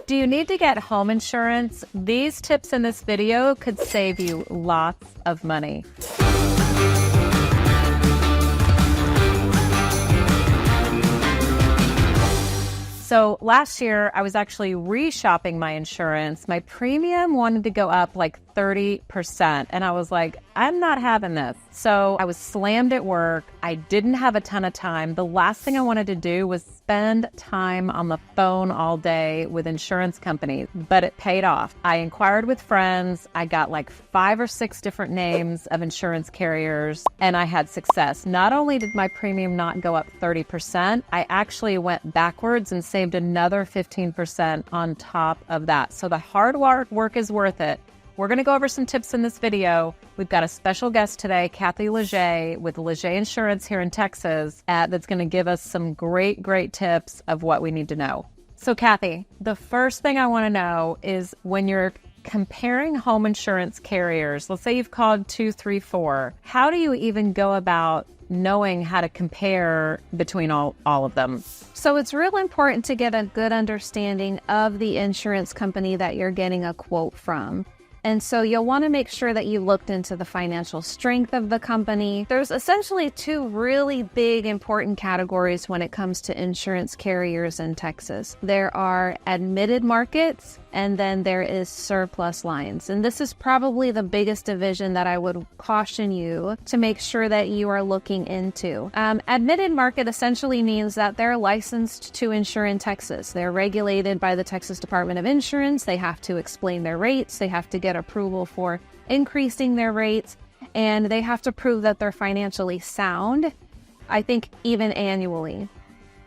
Do you need to get home insurance? These tips in this video could save you lots of money. So last year, I was actually re-shopping my insurance. My premium wanted to go up like 30%. And I was like, I'm not having this. So I was slammed at work. I didn't have a ton of time. The last thing I wanted to do was spend time on the phone all day with insurance companies, but it paid off. I inquired with friends. I got like 5 or 6 different names of insurance carriers, and I had success. Not only did my premium not go up 30%, I actually went backwards and saved another 15% on top of that. So the hard work is worth it. We're going to go over some tips in this video. We've got a special guest today, Kathy Leger with Leger Insurance here in Texas, that's going to give us some great tips of what we need to know. So Kathy, the first thing I want to know is when you're comparing home insurance carriers, let's say you've called 2, 3, 4, how do you even go about knowing how to compare between all of them? So it's real important to get a good understanding of the insurance company that you're getting a quote from. And so you'll want to make sure that you looked into the financial strength of the company. There's essentially 2 really big important categories when it comes to insurance carriers in Texas. There are admitted markets, and then there is surplus lines. And this is probably the biggest division that I would caution you to make sure that you are looking into. Admitted market essentially means that they're licensed to insure in Texas. They're regulated by the Texas Department of Insurance. They have to explain their rates. They have to get approval for increasing their rates, and they have to prove that they're financially sound, I think even annually.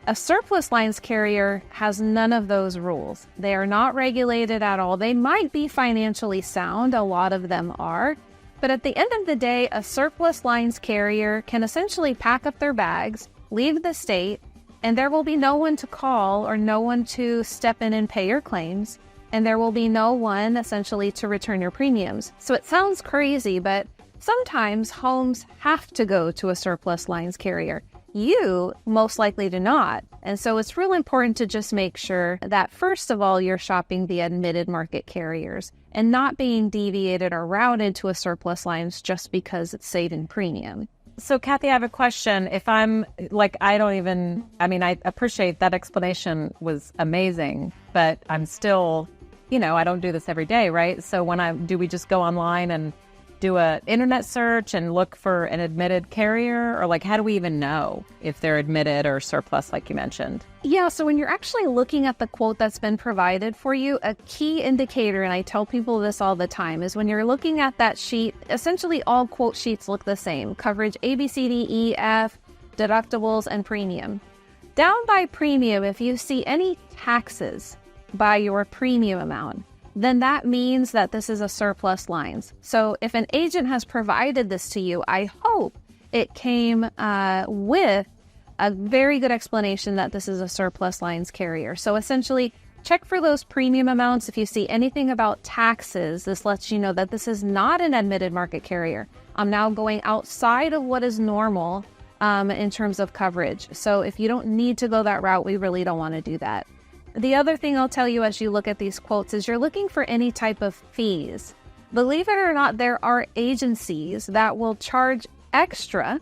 A surplus lines carrier has none of those rules. They are not regulated at all. They might be financially sound, a lot of them are, but at the end of the day, a surplus lines carrier can essentially pack up their bags, leave the state, and there will be no one to call or no one to step in and pay your claims. And there will be no one essentially to return your premiums. So it sounds crazy, but sometimes homes have to go to a surplus lines carrier. You most likely do not. And so it's real important to just make sure that first of all, you're shopping the admitted market carriers and not being deviated or routed to a surplus lines just because it's saving premium. So Kathy, I have a question. If I'm like, I appreciate that explanation was amazing, but I'm still, I don't do this every day, right? So do we just go online and do an internet search and look for an admitted carrier? Or like, how do we even know if they're admitted or surplus, like you mentioned? Yeah, so when you're actually looking at the quote that's been provided for you, a key indicator, and I tell people this all the time, is when you're looking at that sheet, essentially all quote sheets look the same. Coverage A, B, C, D, E, F, deductibles, and premium. Down by premium, if you see any taxes by your premium amount, then that means that this is a surplus lines. So if an agent has provided this to you, I hope it came with a very good explanation that this is a surplus lines carrier. So essentially, check for those premium amounts. If you see anything about taxes, this lets you know that this is not an admitted market carrier. I'm now going outside of what is normal in terms of coverage. So if you don't need to go that route, we really don't want to do that. The other thing I'll tell you as you look at these quotes is you're looking for any type of fees. Believe it or not, there are agencies that will charge extra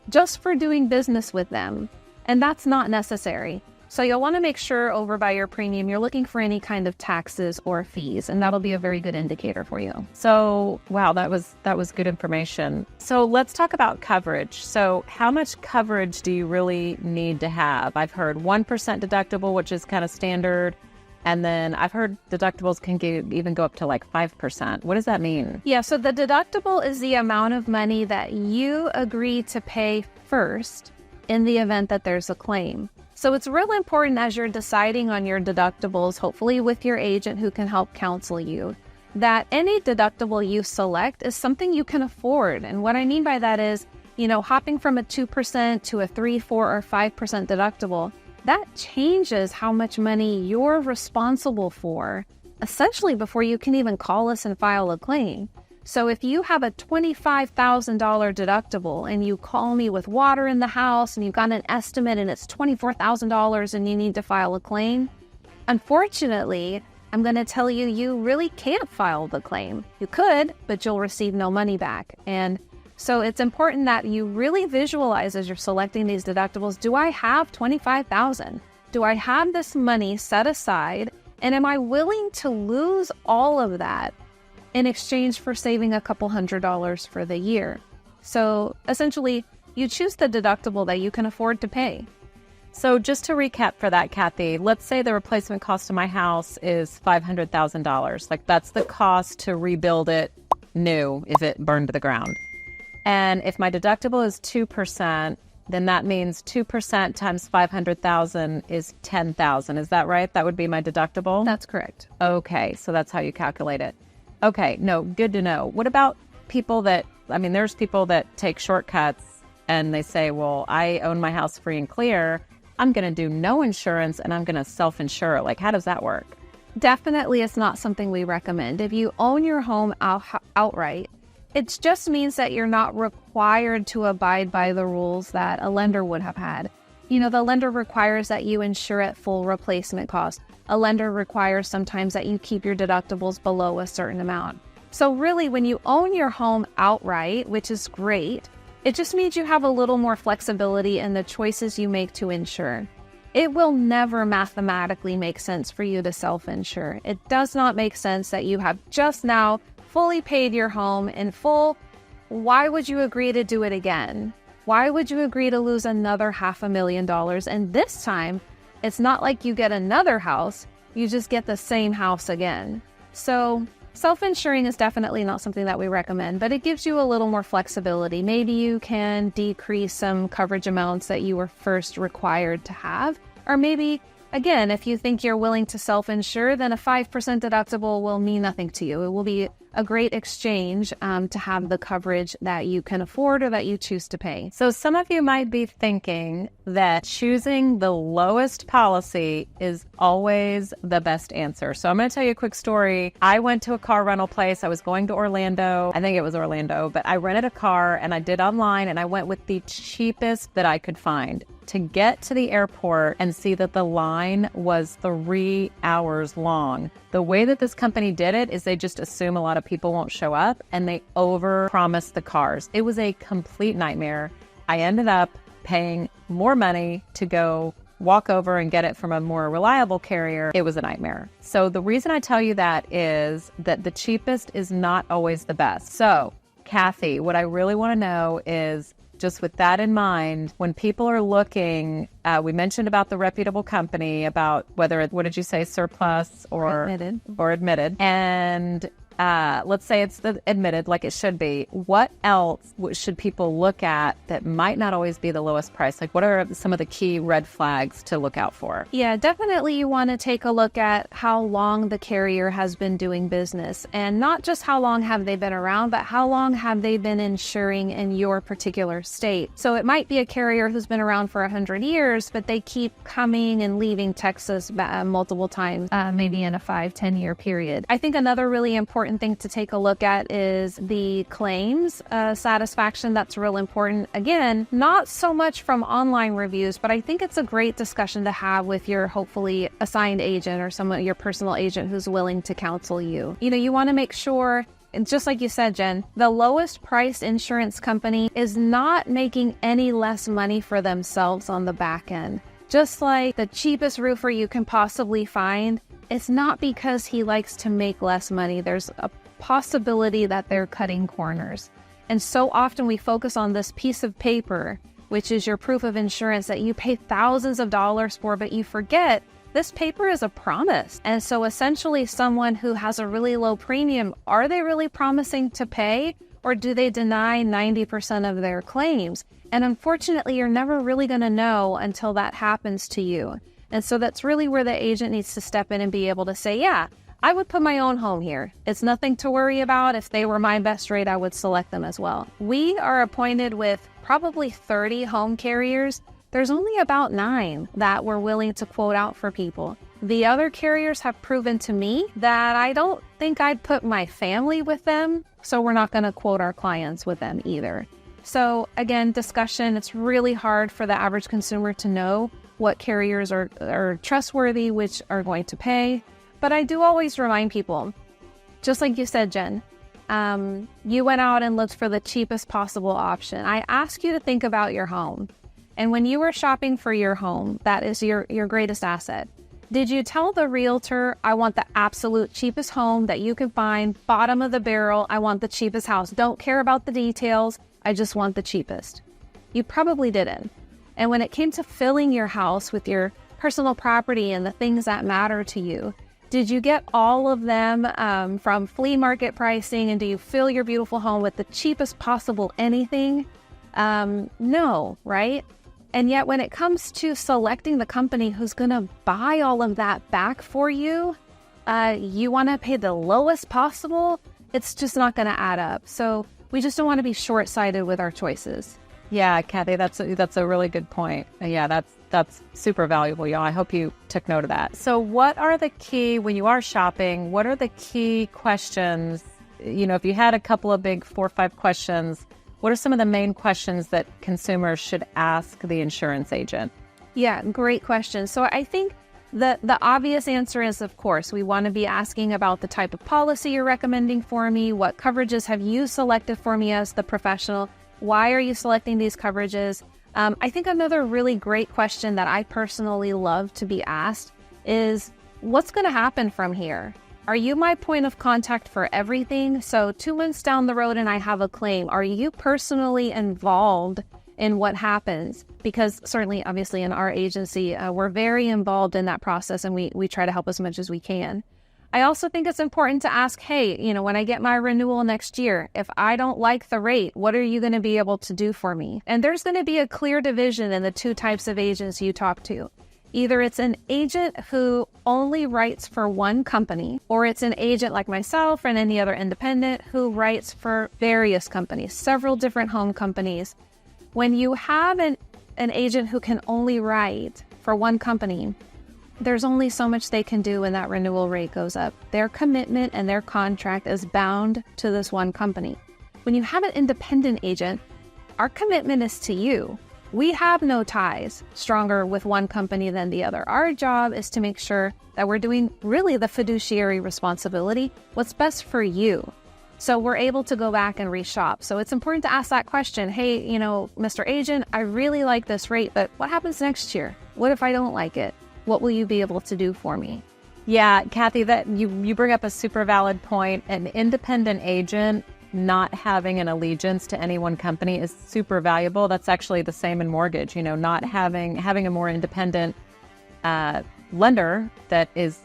just for doing business with them, and that's not necessary. So you'll want to make sure over by your premium, you're looking for any kind of taxes or fees, and that'll be a very good indicator for you. So, wow, that was good information. So let's talk about coverage. So how much coverage do you really need to have? I've heard 1% deductible, which is kind of standard. And then I've heard deductibles can even go up to like 5%. What does that mean? Yeah, so the deductible is the amount of money that you agree to pay first in the event that there's a claim. So it's really important as you're deciding on your deductibles, hopefully with your agent who can help counsel you, that any deductible you select is something you can afford. And what I mean by that is, hopping from a 2% to a 3, 4, or 5% deductible, that changes how much money you're responsible for, essentially before you can even call us and file a claim. So if you have a $25,000 deductible and you call me with water in the house and you've got an estimate and it's $24,000 and you need to file a claim, unfortunately, I'm going to tell you, you really can't file the claim. You could, but you'll receive no money back. And so it's important that you really visualize as you're selecting these deductibles, do I have $25,000? Do I have this money set aside? And am I willing to lose all of that in exchange for saving a couple $100s for the year? So essentially, you choose the deductible that you can afford to pay. So just to recap for that, Kathy, let's say the replacement cost of my house is $500,000. Like that's the cost to rebuild it new if it burned to the ground. And if my deductible is 2%, then that means 2% times 500,000 is 10,000. Is that right? That would be my deductible? That's correct. Okay, so that's how you calculate it. Okay, no, good to know. What about people that, there's people that take shortcuts and they say, well, I own my house free and clear. I'm going to do no insurance and I'm going to self-insure. Like, how does that work? Definitely, it's not something we recommend. If you own your home outright, it just means that you're not required to abide by the rules that a lender would have had. The lender requires that you insure at full replacement cost. A lender requires sometimes that you keep your deductibles below a certain amount. So really, when you own your home outright, which is great, it just means you have a little more flexibility in the choices you make to insure. It will never mathematically make sense for you to self-insure. It does not make sense that you have just now fully paid your home in full. Why would you agree to do it again? Why would you agree to lose another $500,000? And this time, it's not like you get another house, you just get the same house again. So self-insuring is definitely not something that we recommend, but it gives you a little more flexibility. Maybe you can decrease some coverage amounts that you were first required to have, or maybe again, if you think you're willing to self-insure, then a 5% deductible will mean nothing to you. It will be a great exchange to have the coverage that you can afford or that you choose to pay. So some of you might be thinking that choosing the lowest policy is always the best answer. So I'm going to tell you a quick story. I went to a car rental place. I was going to Orlando. I think it was Orlando, but I rented a car and I did online and I went with the cheapest that I could find to get to the airport and see that the line was 3 hours long. The way that this company did it is they just assume a lot of people won't show up and they over-promise the cars. It was a complete nightmare. I ended up paying more money to go walk over and get it from a more reliable carrier. It was a nightmare. So the reason I tell you that is that the cheapest is not always the best. So, Kathy, what I really want to know is, just with that in mind, when people are looking, we mentioned about the reputable company, about whether, what did you say, surplus or admitted. And let's say it's the admitted, like it should be. What else should people look at that might not always be the lowest price? Like, what are some of the key red flags to look out for? Yeah, definitely you want to take a look at how long the carrier has been doing business, and not just how long have they been around, but how long have they been insuring in your particular state. So it might be a carrier who's been around for 100 years, but they keep coming and leaving Texas multiple times, maybe in a 5-10 year period. I think another really important thing to take a look at is the claims satisfaction. That's real important. Again, not so much from online reviews, but I think it's a great discussion to have with your hopefully assigned agent or someone, your personal agent who's willing to counsel you. You want to make sure, and just like you said, Jen, the lowest priced insurance company is not making any less money for themselves on the back end. Just like the cheapest roofer you can possibly find, it's not because he likes to make less money. There's a possibility that they're cutting corners. And so often we focus on this piece of paper, which is your proof of insurance that you pay thousands of dollars for, but you forget this paper is a promise. And so essentially someone who has a really low premium, are they really promising to pay, or do they deny 90% of their claims? And unfortunately, you're never really going to know until that happens to you. And so that's really where the agent needs to step in and be able to say, yeah, I would put my own home here. It's nothing to worry about. If they were my best rate, I would select them as well. We are appointed with probably 30 home carriers. There's only about 9 that we're willing to quote out for people. The other carriers have proven to me that I don't think I'd put my family with them, so we're not going to quote our clients with them either. So again, discussion, it's really hard for the average consumer to know what carriers are trustworthy, which are going to pay. But I do always remind people, just like you said, Jen, you went out and looked for the cheapest possible option. I ask you to think about your home. And when you were shopping for your home, that is your greatest asset. Did you tell the realtor, I want the absolute cheapest home that you can find, bottom of the barrel, I want the cheapest house, don't care about the details, I just want the cheapest? You probably didn't. And when it came to filling your house with your personal property and the things that matter to you, did you get all of them from flea market pricing, and do you fill your beautiful home with the cheapest possible anything? No, right? And yet when it comes to selecting the company who's going to buy all of that back for you, you want to pay the lowest possible. It's just not going to add up. So we just don't want to be short-sighted with our choices. Yeah, Kathy, that's a really good point. Yeah, that's super valuable, y'all. I hope you took note of that. So what are the key, when you are shopping, what are the key questions? You know, if you had a couple of big 4 or 5 questions, what are some of the main questions that consumers should ask the insurance agent? Yeah, great question. So I think the obvious answer is, of course, we want to be asking about the type of policy you're recommending for me. What coverages have you selected for me as the professional? Why are you selecting these coverages? I think another really great question that I personally love to be asked is, what's going to happen from here? Are you my point of contact for everything? So 2 months down the road and I have a claim, are you personally involved in what happens? Because certainly, obviously, in our agency, we're very involved in that process, and we try to help as much as we can. I also think it's important to ask, hey, you know, when I get my renewal next year, if I don't like the rate, what are you going to be able to do for me? And there's going to be a clear division in the 2 types of agents you talk to. Either it's an agent who only writes for one company, or it's an agent like myself and any other independent who writes for various companies, several different home companies. When you have an agent who can only write for one company, there's only so much they can do when that renewal rate goes up. Their commitment and their contract is bound to this one company. When you have an independent agent, our commitment is to you. We have no ties stronger with one company than the other. Our job is to make sure that we're doing really the fiduciary responsibility, what's best for you. So we're able to go back and reshop. So it's important to ask that question. Hey, you know, Mr. Agent, I really like this rate, but what happens next year? What if I don't like it? What will you be able to do for me? Yeah, Kathy, that you bring up a super valid point. An independent agent not having an allegiance to any one company is super valuable. That's actually the same in mortgage. You know, not having a more independent lender that is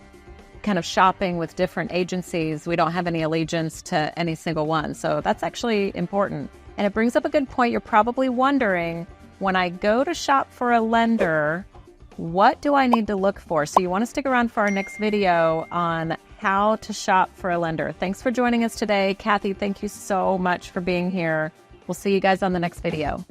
kind of shopping with different agencies. We don't have any allegiance to any single one. So that's actually important. And it brings up a good point. You're probably wondering, when I go to shop for a lender, what do I need to look for? So you want to stick around for our next video on how to shop for a lender. Thanks for joining us today. Kathy, thank you so much for being here. We'll see you guys on the next video.